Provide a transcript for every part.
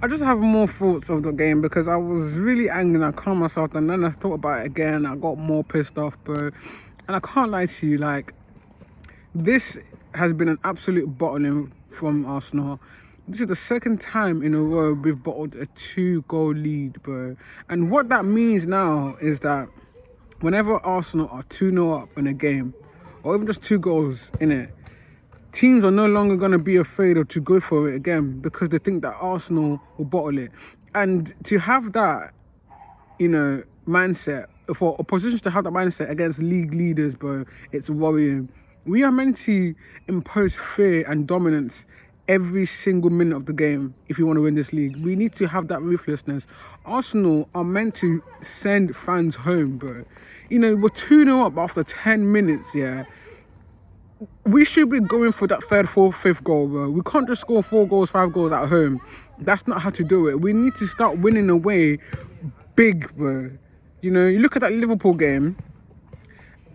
I just have more thoughts of the game because I was really angry and I calmed myself and then I thought about it again. I got more pissed off, bro. And I can't lie to you, like, this has been an absolute bottling from Arsenal. This is the second time in a row we've bottled a 2-goal lead, bro. And what that means now is that whenever Arsenal are 2-0 up in a game, or even just 2 goals in it, teams are no longer going to be afraid to go for it again because they think that Arsenal will bottle it. And to have that, mindset, for oppositions to have that mindset against league leaders, bro, it's worrying. We are meant to impose fear and dominance every single minute of the game if you want to win this league. We need to have that ruthlessness. Arsenal are meant to send fans home, bro. We're 2-0 up after 10 minutes, yeah. We should be going for that third, fourth, fifth goal, bro. We can't just score 4 goals, 5 goals at home. That's not how to do it. We need to start winning away big, bro. You look at that Liverpool game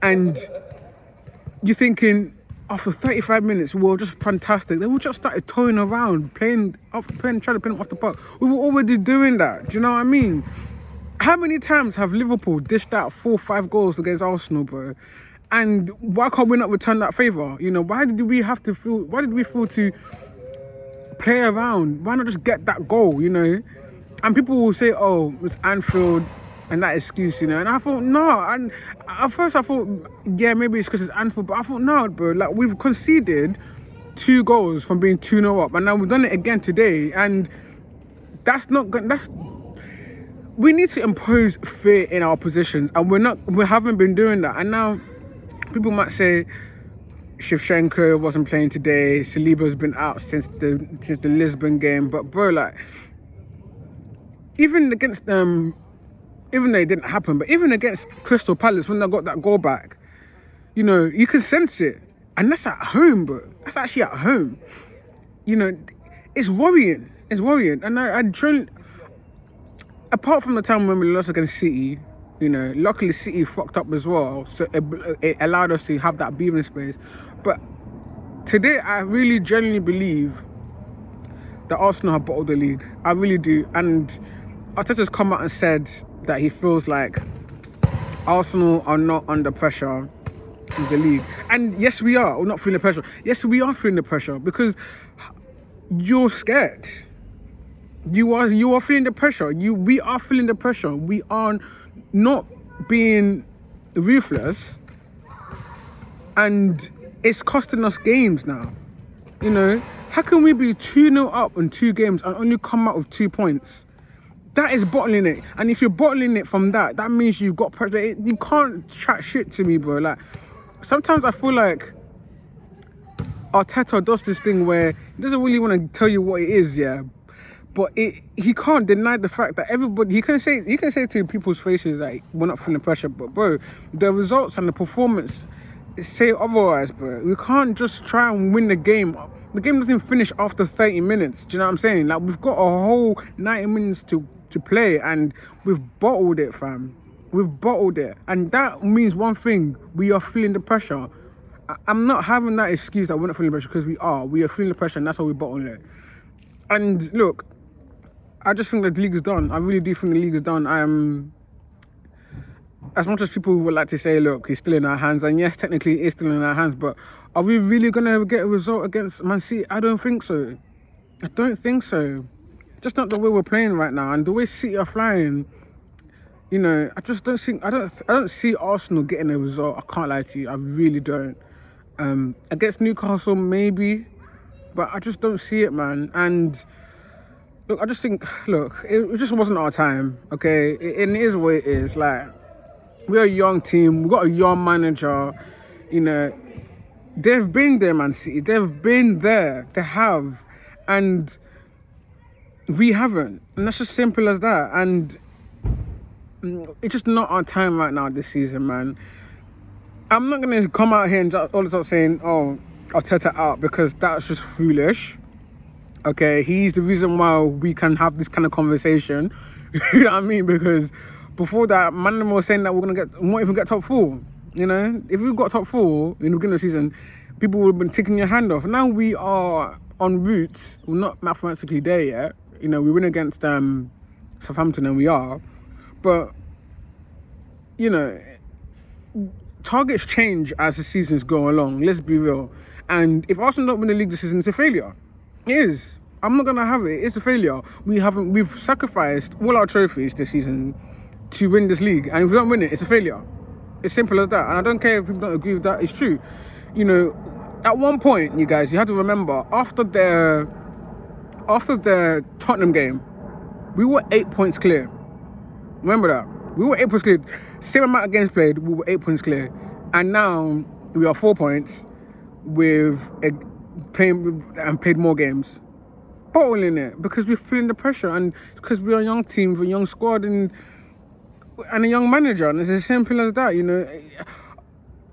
and you're thinking, after 35 minutes, we were just fantastic. Then we just started toying around, trying to play them off the park. We were already doing that. Do you know what I mean? How many times have Liverpool dished out 4 or 5 goals against Arsenal, bro? And why can't we not return that favour? Why did we feel to play around? Why not just get that goal, And people will say, oh, it's Anfield and that excuse, And I thought, no. And at first I thought, yeah, maybe it's because it's Anfield. But I thought, no, bro. Like, we've conceded 2 goals from being 2-0 up. And now we've done it again today. And that's not good. We need to impose fear in our positions. And we haven't been doing that. And now people might say Shevchenko wasn't playing today. Saliba's been out since the Lisbon game. But bro, like, even against them, even though it didn't happen, but even against Crystal Palace when they got that goal back, you can sense it. And that's at home, bro. That's actually at home. It's worrying. It's worrying. And I apart from the time when we lost against City, luckily City fucked up as well, so it allowed us to have that breathing space. But today, I really genuinely believe that Arsenal have bottled the league. I really do. And Arteta's come out and said that he feels like Arsenal are not under pressure in the league. And yes, we are. We're not feeling the pressure. Yes, we are feeling the pressure because you're scared. You are feeling the pressure. We are feeling the pressure. We are not being ruthless, and it's costing us games now. How can we be 2-0 up in 2 games and only come out with 2 points? That is bottling it. And if you're bottling it from that means you've got pressure. You can't chat shit to me, bro. Like, sometimes I feel like Arteta does this thing where he doesn't really want to tell you what it is, yeah. But he can't deny the fact that everybody, he can say to people's faces that we're not feeling pressure, but bro, the results and the performance say otherwise, bro. We can't just try and win the game. The game doesn't finish after 30 minutes. Do you know what I'm saying? Like, we've got a whole 90 minutes to play and we've bottled it, fam. We've bottled it. And that means one thing, we are feeling the pressure. I'm not having that excuse that we're not feeling the pressure, because we are. We are feeling the pressure and that's why we're bottling it. And look, I just think that the league is done. I really do think the league is done. As much as people would like to say, look, it's still in our hands, and yes, technically it is still in our hands, but are we really going to get a result against Man City? I don't think so. I don't think so. Just not the way we're playing right now, and the way City are flying. I just don't think, I don't see Arsenal getting a result. I can't lie to you, I really don't. Against Newcastle, maybe, but I just don't see it, man. And look, I just think, it just wasn't our time, okay? It is what it is. Like, we're a young team. We've got a young manager. They've been there, Man City. They've been there. They have. And we haven't. And that's just simple as that. And it's just not our time right now this season, man. I'm not going to come out here and just all of a sudden saying, oh, Arteta out, because that's just foolish. Okay, he's the reason why we can have this kind of conversation. You know what I mean? Because before that, man was saying that we won't even get top 4. If we got top 4 in the beginning of the season, people would have been taking your hand off. Now we are en route. We're not mathematically there yet. You know, we win against Southampton and we are. But, you know, targets change as the seasons go along. Let's be real. And if Arsenal don't win the league this season, it's a failure. It is. I'm not gonna have it. It's a failure. We've sacrificed all our trophies this season to win this league, and if we don't win it, it's a failure. It's simple as that. And I don't care if people don't agree with that. It's true. You know, at one point, you guys, you have to remember after the Tottenham game, we were 8 points clear. Remember that. We were 8 points clear. Same amount of games played, we were 8 points clear. And now we are 4 points with played more games. Bottling it because we're feeling the pressure, and because we're a young team, we're a young squad, and a young manager, and it's as simple as that. You know,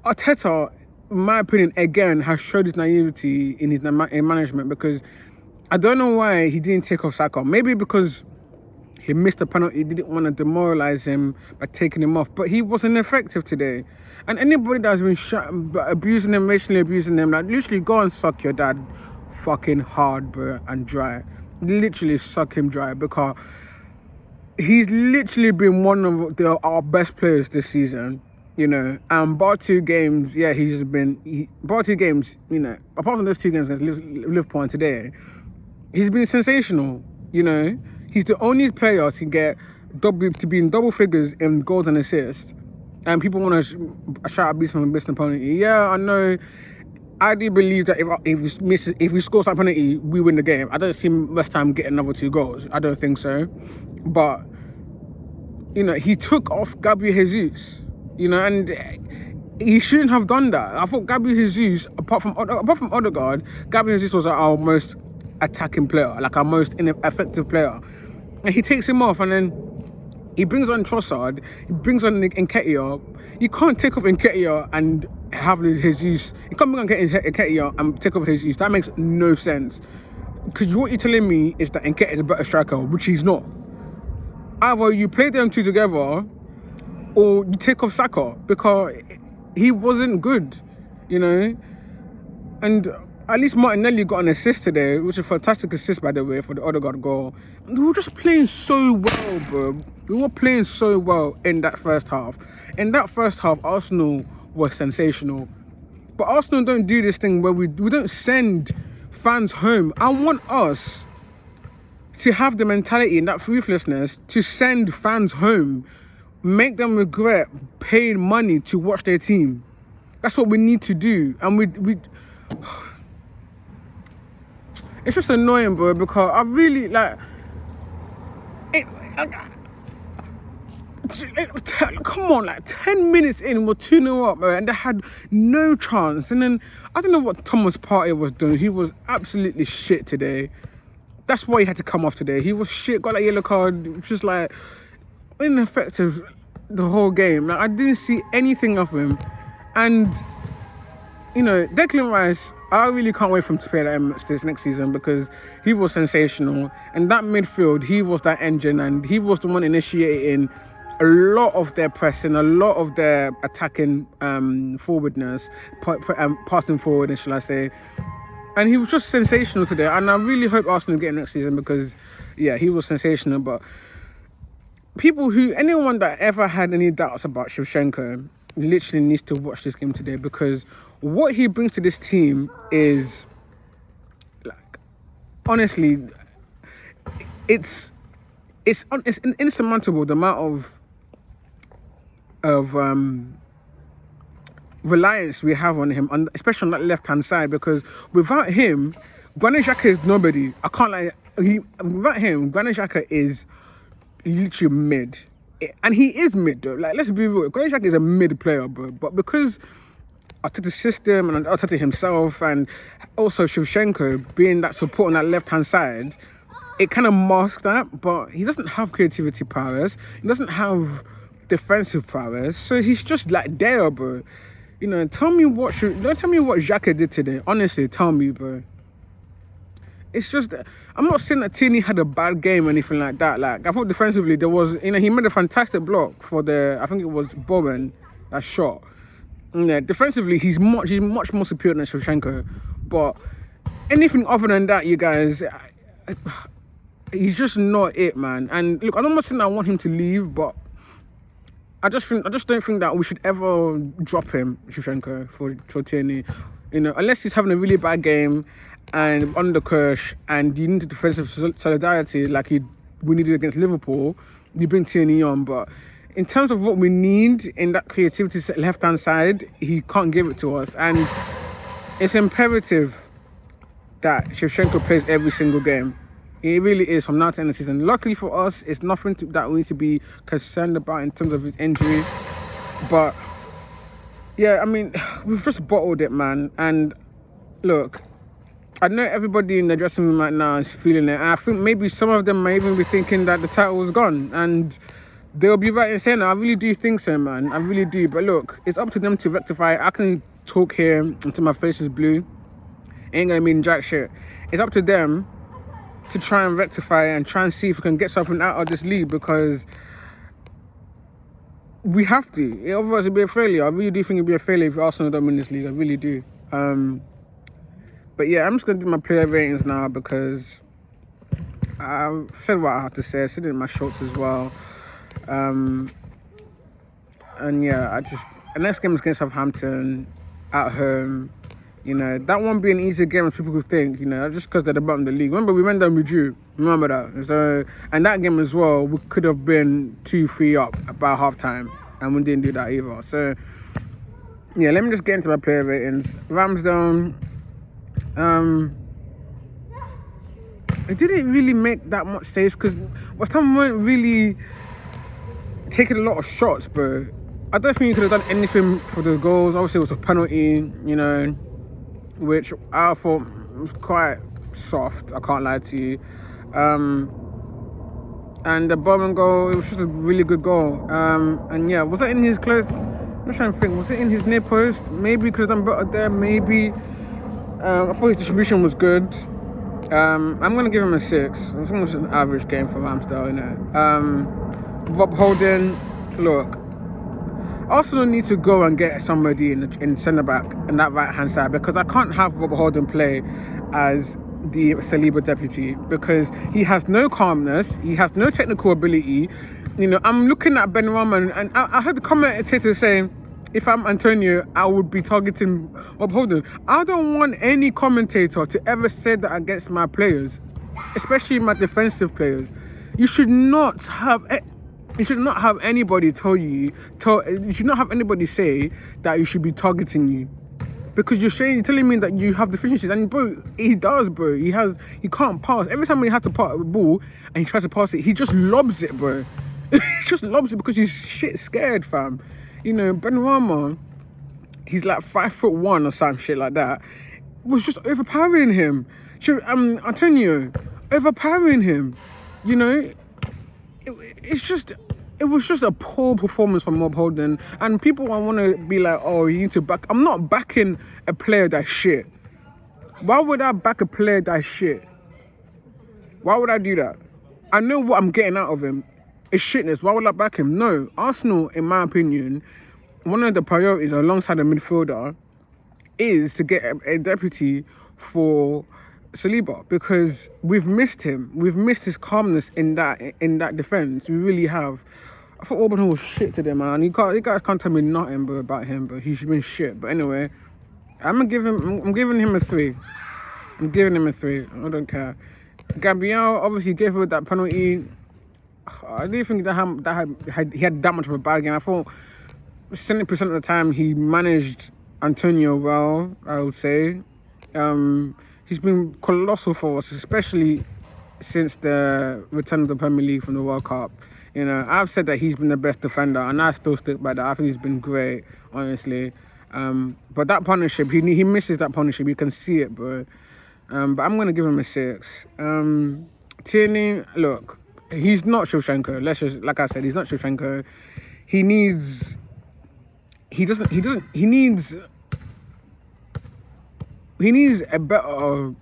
Arteta, in my opinion, again has showed his naivety in his management, because I don't know why he didn't take off Saka. Maybe because he missed a penalty, he didn't want to demoralise him by taking him off, but he wasn't effective today. And anybody that's been abusing him, racially abusing him, like, literally go and suck your dad fucking hard, bro, and dry. Literally suck him dry, because he's literally been one of our best players this season, you know. And bar 2 games, yeah, bar 2 games, you know, apart from those 2 games against Liverpool and today, he's been sensational, you know. He's the only player to be in double figures in goals and assists. And people want to shout abuse from a missed penalty. Yeah, I know. I do believe that if we score some penalty, we win the game. I don't see West Ham get another 2 goals. I don't think so. But, you know, he took off Gabriel Jesus, you know, and he shouldn't have done that. I thought Gabriel Jesus, apart from Odegaard, Gabriel Jesus was our most attacking player, like our most effective player. And he takes him off, and then he brings on Trossard, he brings on Nketiah. You can't take off Nketiah and have Jesus. You can't bring on Nketiah and take off Jesus. That makes no sense. Because what you're telling me is that Nketiah is a better striker, which he's not. Either you play them 2 together, or you take off Saka, because he wasn't good, you know. And at least Martinelli got an assist today, which is a fantastic assist, by the way, for the Odegaard goal. We were just playing so well, bro. We were playing so well in that first half. In that first half, Arsenal was sensational. But Arsenal don't do this thing where we don't send fans home. I want us to have the mentality and that ruthlessness to send fans home, make them regret paying money to watch their team. That's what we need to do. And we it's just annoying, bro, because I really, like, come on, like 10 minutes in, we're 2-0 up, and they had no chance. And then I don't know what Thomas Partey was doing. He was absolutely shit today. That's why he had to come off today. He was shit, got that yellow card. It was just like ineffective the whole game. Like, I didn't see anything of him. And, you know, Declan Rice, I really can't wait for him to play at Emirates this next season, because he was sensational. And that midfield, he was that engine, and he was the one initiating a lot of their pressing, a lot of their attacking forwardness, passing forward, shall I say. And he was just sensational today. And I really hope Arsenal get him next season, because, yeah, he was sensational. But anyone that ever had any doubts about Shevchenko literally needs to watch this game today, because what he brings to this team is, like, honestly, it's insurmountable, the amount of reliance we have on him, especially on that left-hand side, because without him, Granit Xhaka is nobody. I can't lie. Without him, Granit Xhaka is literally mid. And he is mid, though. Like, let's be real. Granit Xhaka is a mid player, bro. But because Arteta's system and Arteta himself, and also Shevchenko being that support on that left-hand side, it kind of masks that. But he doesn't have creativity prowess. He doesn't have defensive prowess. So he's just like there, bro. You know, don't tell me what Xhaka did today. Honestly, tell me, bro. It's just, I'm not saying that Tierney had a bad game or anything like that. Like, I thought defensively there was, you know, he made a fantastic block for I think it was Bowen, that shot. Yeah, defensively, he's much more superior than Shevchenko. But anything other than that, you guys, he's just not it, man. And look, I'm not saying I want him to leave, but I just don't think that we should ever drop him, Shevchenko, for Tierney. You know, unless he's having a really bad game and under Kirsch and you need defensive solidarity like we needed against Liverpool, you bring Tierney on. But in terms of what we need in that creativity left-hand side, he can't give it to us. And it's imperative that Shevchenko plays every single game. It really is from now to end of the season. Luckily for us, it's nothing that we need to be concerned about in terms of his injury. But yeah, I mean, we've just bottled it, man. And look, I know everybody in the dressing room right now is feeling it. And I think maybe some of them may even be thinking that the title was gone. And they'll be right in saying that. I really do think so, man. I really do. But look, it's up to them to rectify it. I can talk here until my face is blue. Ain't gonna mean jack shit. It's up to them to try and rectify it and try and see if we can get something out of this league, because we have to. Otherwise it'll be a failure. I really do think it'll be a failure if Arsenal don't win this league. I really do. But yeah, I'm just gonna do my player ratings now because I said what I had to say. I said it in my shorts as well. And yeah, the next game is against Southampton at home. You know, that won't be an easy game as people could think, you know, just because they're the bottom of the league. Remember, we went down, we drew. Remember that. So, and that game as well, we could have been 2-3 up about half-time, and we didn't do that either. So, yeah, let me just get into my player ratings. Ramsdale, it didn't really make that much saves because West Ham weren't really taking a lot of shots, bro. I don't think you could have done anything for the goals. Obviously, it was a penalty, you know, which I thought was quite soft, I can't lie to you. And the Bowman goal, it was just a really good goal. And yeah, was that in his close? I'm just trying to think, was it in his near post? Maybe he could have done better there, maybe. I thought his distribution was good. I'm going to give him a 6. I think it was an average game for Ramsdale, innit? Rob Holding, look, Arsenal need to go and get somebody in centre-back in that right-hand side, because I can't have Rob Holding play as the Saliba deputy because he has no calmness, he has no technical ability. You know, I'm looking at Ben Rahman and I heard the commentator saying, if I'm Antonio, I would be targeting Rob Holding. I don't want any commentator to ever say that against my players, especially my defensive players. You should not have anybody you should not have anybody say that you should be targeting you, because you're telling me that you have deficiencies. And bro, he does, bro. He can't pass. Every time he has to pass the ball and he tries to pass it, he just lobs it, bro. He just lobs it because he's shit scared, fam. You know, Ben Rama, he's like 5'1" or some shit like that, was just overpowering him. Antonio, overpowering him. You know, it was just a poor performance from Rob Holding. And people want to be like, oh, you need to back. I'm not backing a player that's shit. Why would I back a player that's shit? Why would I do that? I know what I'm getting out of him. It's shitness. Why would I back him? No. Arsenal, in my opinion, one of the priorities alongside the midfielder is to get a deputy for Saliba, because we've missed him. We've missed his calmness in that defence. We really have. I thought Auburn was shit today, man. You guys can't tell me nothing about him, but he's been shit. But anyway, I'm giving him a 3. I'm giving him a 3. I don't care. Gabriel obviously gave her that penalty. I didn't think he had that much of a bad game. I thought 70% of the time he managed Antonio well, I would say. He's been colossal for us, especially since the return of the Premier League from the World Cup. You know, I've said that he's been the best defender, and I still stick by that. I think he's been great, honestly. But that partnership, he misses that partnership. You can see it, bro. But I'm gonna give him a 6. Tierney, look, he's not Shevchenko. Like I said, he's not Shevchenko. He needs a better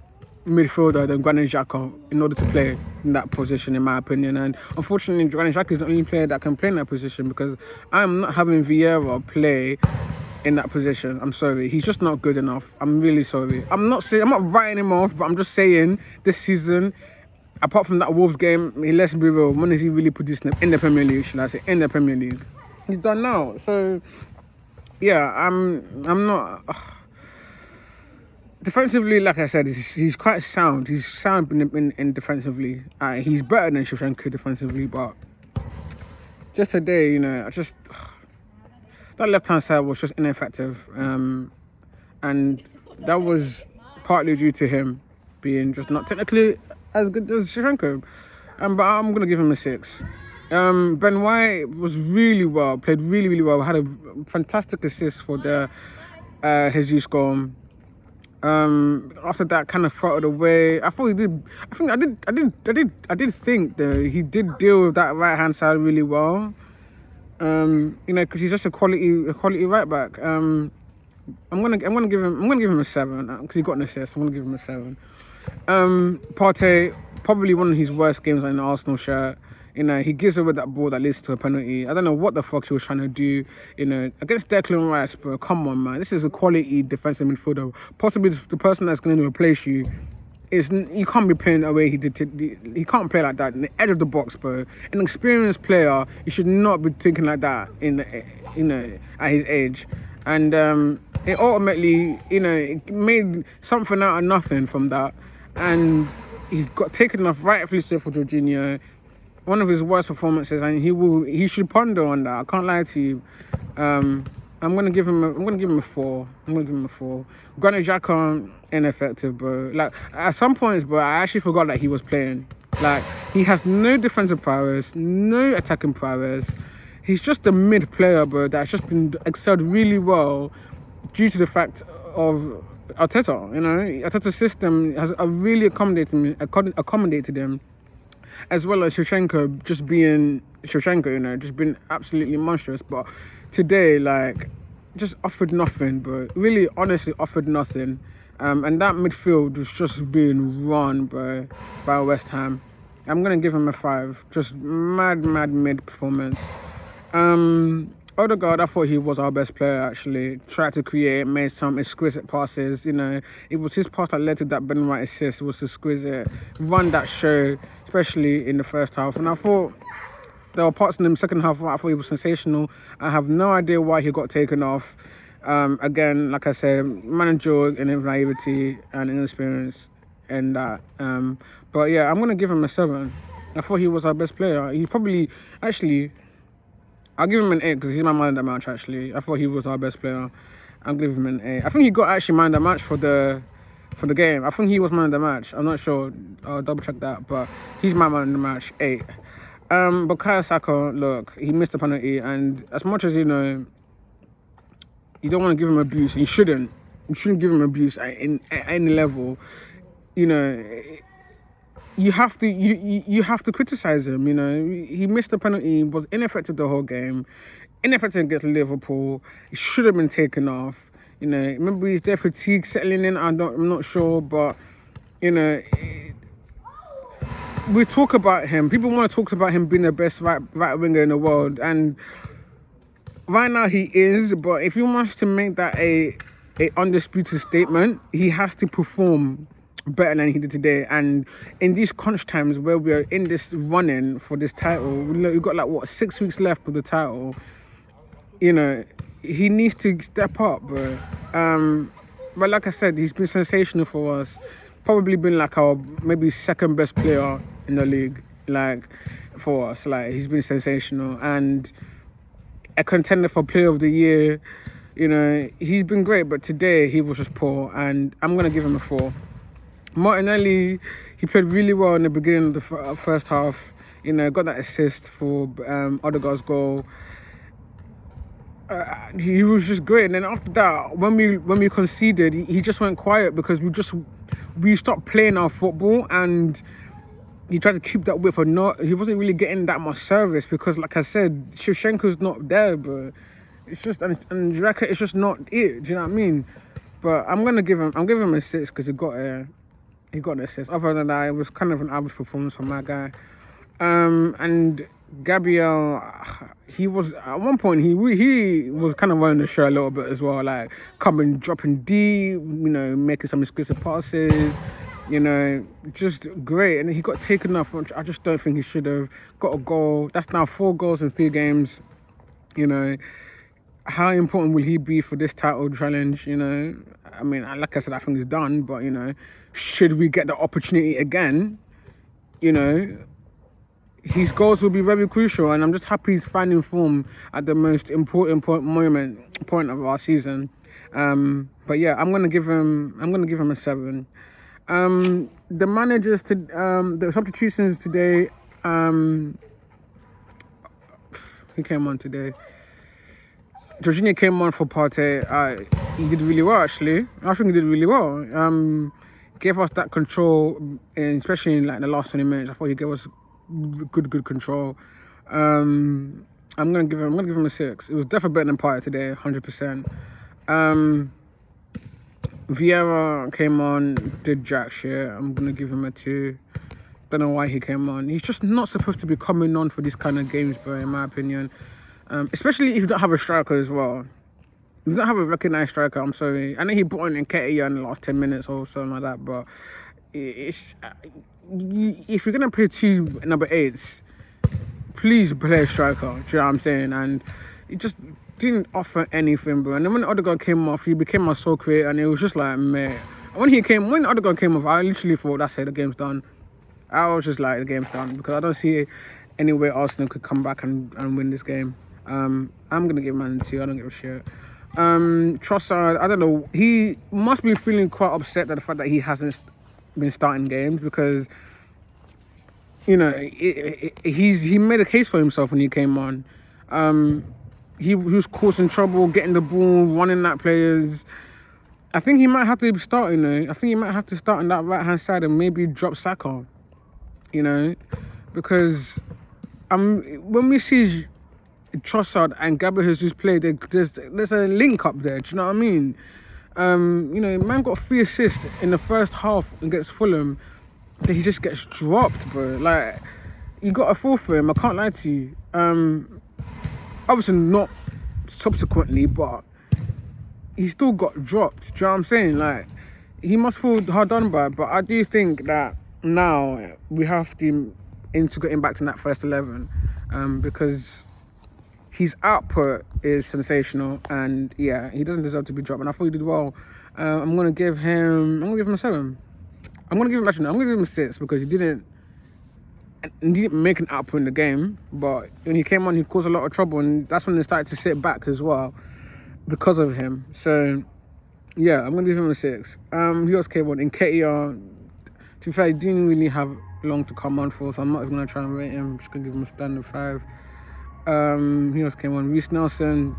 midfielder than Granit Xhaka in order to play in that position, in my opinion. And unfortunately, Granit Xhaka is the only player that can play in that position, because I'm not having Vieira play in that position. I'm sorry. He's just not good enough. I'm really sorry. I'm not writing him off, but I'm just saying this season, apart from that Wolves game, I mean, let's be real, when is he really producing in the Premier League, should I say, in the Premier League? He's done now. So, yeah, I'm not... defensively, like I said, he's quite sound. He's sound in defensively. He's better than Shevchenko defensively, but just today, you know, that left-hand side was just ineffective. And that was partly due to him being just not technically as good as Shevchenko. But I'm going to give him a 6. Ben White was really well, played really, really well. Had a fantastic assist for the Jesus goal. After that, kind of throttled away. I thought he did. I did think that he did deal with that right hand side really well. You know, because he's just a quality right back. I'm gonna give him a 7 because he got an assist. I'm gonna give him a 7. Partey, probably one of his worst games in the Arsenal shirt. You know, he gives away that ball that leads to a penalty. I don't know what the fuck he was trying to do, you know, against Declan Rice, bro. Come on, man. This is a quality defensive midfielder. Possibly the person that's going to replace you. You can't be playing the way he did. He can't play like that in the edge of the box, bro. An experienced player, you should not be thinking like that at his age. And it ultimately, you know, it made something out of nothing from that. And he got taken off rightfully so for Jorginho. One of his worst performances, and he should ponder on that. I can't lie to you. I'm gonna give him a 4. Granit Xhaka, ineffective, bro. Like at some points, bro, I actually forgot that he was playing. Like he has no defensive prowess, no attacking prowess. He's just a mid player, bro, that's just been excelled really well due to the fact of Arteta. You know, Arteta's system has really accommodated him. As well as Shevchenko just being Shevchenko, you know, just been absolutely monstrous. But today, like, just offered nothing, bro. Really, honestly, offered nothing. And that midfield was just being run, bro, by West Ham. I'm going to give him a 5. Just mad mid performance. Odegaard, I thought he was our best player, actually. Tried to create, made some exquisite passes, you know. It was his pass that led to that Ben White assist. It was exquisite. Run that show, especially in the first half. And I thought there were parts in the second half where I thought he was sensational. I have no idea why he got taken off. Again, like I said, managerial naivety and inexperience in that. But yeah, I'm going to give him a 7. I thought he was our best player. He probably, actually... I'll give him an 8 because he's my man of the match, actually. I thought he was our best player. I'll give him an 8. I think he got actually man of the match for the game. I think he was man of the match. I'm not sure. I'll double check that. But he's my man of the match, 8. Bukayo Saka, look, he missed a penalty. And as much as, you know, you don't want to give him abuse. You shouldn't. You shouldn't give him abuse at any level. You know... You have to criticize him, you know. He missed the penalty, was ineffective the whole game, ineffective against Liverpool. He should have been taken off. You know, maybe he's there fatigue settling in. I'm not sure, but you know, we talk about him. People want to talk about him being the best right winger in the world, and right now he is. But if he wants to make that a undisputed statement, he has to perform better than he did today. And in these crunch times where we're in this running for this title, we've got like 6 weeks left of the title, you know, he needs to step up, bro. But like I said, he's been sensational for us. Probably been like our maybe second best player in the league, like for us. Like he's been sensational and a contender for player of the year. You know, he's been great, but today he was just poor, and I'm gonna give him a 4. Martinelli, he played really well in the beginning of the first half. You know, got that assist for Odegaard's goal. He was just great. And then after that, when we conceded, he just went quiet because we stopped playing our football, and he tried to keep that width. He wasn't really getting that much service because, like I said, Shevchenko's not there, but it's just and Xhaka, it's just not it. Do you know what I mean? But I'm giving him a 6 because he got an assist. Other than that, it was kind of an average performance from that guy. And Gabriel, he was at one point he was kind of running the show a little bit as well, like dropping deep, you know, making some exquisite passes. You know, just great. And he got taken off, which I just don't think he should have. Got a goal. That's now 4 goals in 3 games. You know, how important will he be for this title challenge? You know, I mean, like I said, I think he's done. But, you know, should we get the opportunity again, you know, his goals will be very crucial. And I'm just happy he's finding form at the most important point of our season. But yeah, I'm gonna give him a 7. The managers the substitutions today. Who came on today? Jorginho came on for Partey. He did really well, actually. I think he did really well. Gave us that control, especially in like the last 20 minutes. I thought he gave us good control. I'm gonna give him a 6. It was definitely better than Partey today, 100%. Vieira came on, did jack shit. I'm gonna give him a 2. Don't know why he came on. He's just not supposed to be coming on for these kind of games, bro, in my opinion. Especially if you don't have a striker as well. If you don't have a recognised striker, I'm sorry. I know he brought on Nketiah in the last 10 minutes or something like that, but it's if you're gonna play 2 number 8s, please play a striker. Do you know what I'm saying? And he just didn't offer anything, bro. And then when Odegaard came off, he became my sole creator, and it was just like, meh. When Odegaard came off, I literally thought, that's it, the game's done. I was just like, the game's done, because I don't see any way Arsenal could come back and win this game. I'm gonna give Man 2. I don't give a shit. Trossard, I don't know. He must be feeling quite upset at the fact that he hasn't been starting games, because, you know, he made a case for himself when he came on. He was causing trouble, getting the ball, running at players. I think he might have to be starting though. I think he might have to start on that right-hand side and maybe drop Saka, you know, because when we see Trossard and Gabriel Jesus play, there's a link up there. Do you know what I mean? You know, man got 3 assists in the first half against Fulham. Then he just gets dropped, bro. Like, you got a 4 for him. I can't lie to you. Obviously not subsequently, but he still got dropped. Do you know what I'm saying? Like, he must feel hard done by. But I do think that now we have to integrate him back to that first 11, because his output is sensational, and yeah, he doesn't deserve to be dropped. And I thought he did well. I'm gonna give him a 7. I'm gonna give him a 6, because he didn't make an output in the game, but when he came on, he caused a lot of trouble, and that's when they started to sit back as well because of him. So yeah, I'm gonna give him a 6. Who else came on? Nketiah, to be fair, he didn't really have long to come on for, so I'm not even gonna try and rate him. I'm just gonna give him a standard 5. Who else came on? Reece Nelson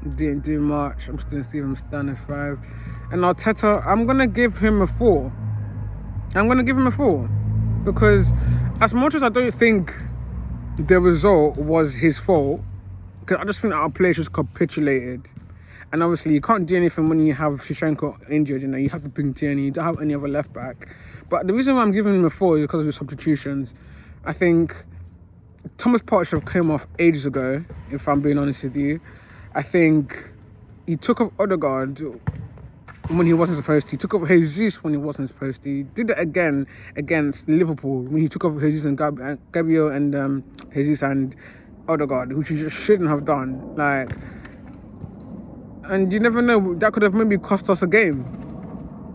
didn't do much. I'm just gonna give him a standard 5. And Arteta, I'm gonna give him a 4. Because as much as I don't think the result was his fault, because I just think that our players just capitulated. And obviously, you can't do anything when you have Shevchenko injured. You know, you have to bring Tierney. You don't have any other left back. But the reason why I'm giving him a 4 is because of his substitutions. I think Thomas Partey should have come off ages ago, if I'm being honest with you. I think he took off Odegaard when he wasn't supposed to. He took off Jesus when he wasn't supposed to. He did it again against Liverpool when he took off Jesus and Gabriel and Jesus and Odegaard, which he just shouldn't have done. Like, and you never know, that could have maybe cost us a game.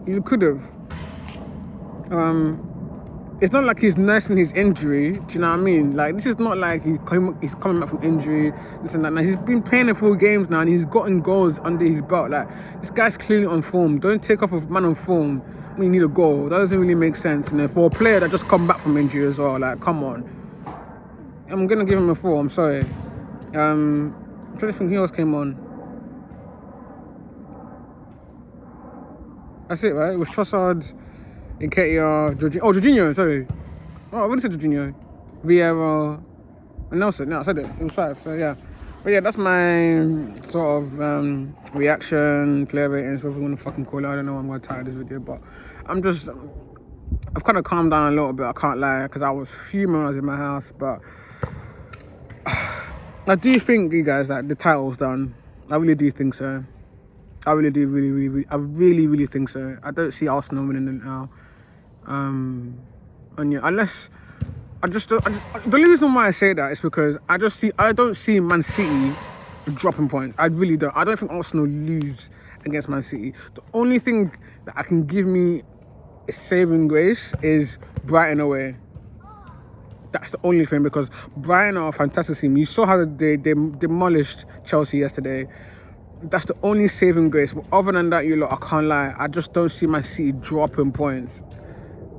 You could have. It's not like he's nursing his injury. Do you know what I mean? Like, this is not like he's coming back from injury, this and that. Now, he's been playing a full games now, and he's gotten goals under his belt. Like, this guy's clearly on form. Don't take off a man on form when you need a goal. That doesn't really make sense. You know, for a player that just come back from injury as well. Like, come on. I'm gonna give him a 4. I'm sorry. I'm trying to think who else came on. That's it, right? It was Trossard, Nketiah, Jorginho, sorry. Oh, I already said Jorginho. Vieira, and Nelson. No, I said it. It was 5, so yeah. But yeah, that's my sort of reaction, player ratings, whatever you want to fucking call it. I don't know what I'm going to title this video, but I've kind of calmed down a little bit, I can't lie, because I was fuming when I was in my house, but I do think, you guys, that the title's done. I really do think so. I really do, really think so. I don't see Arsenal winning it now. And yeah, unless the reason why I say that is because I don't see Man City dropping points. I really don't. I don't think Arsenal lose against Man City. The only thing that I can give me a saving grace is Brighton away. That's the only thing, because Brighton are a fantastic team. You saw how they demolished Chelsea yesterday. That's the only saving grace. But other than that, you lot, I can't lie, I just don't see Man City dropping points.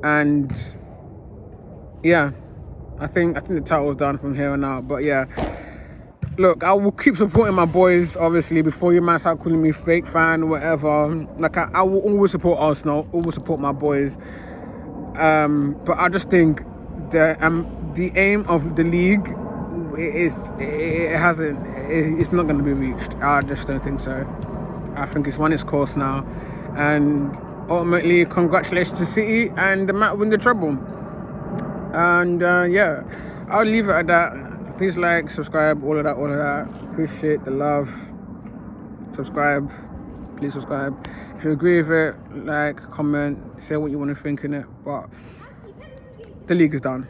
And yeah, I think the title's done from here on out. But yeah, look, I will keep supporting my boys, obviously, before you man start calling me fake fan or whatever. Like, I will always support Arsenal, always support my boys. But I just think the aim of the league it's not going to be reached. I just don't think so. I think it's run its course now. And ultimately, congratulations to City, and they might win the treble. And yeah, I'll leave it at that. Please like, subscribe, all of that. Appreciate the love. Subscribe. Please subscribe. If you agree with it, like, comment, say what you want to think in it. But the league is done.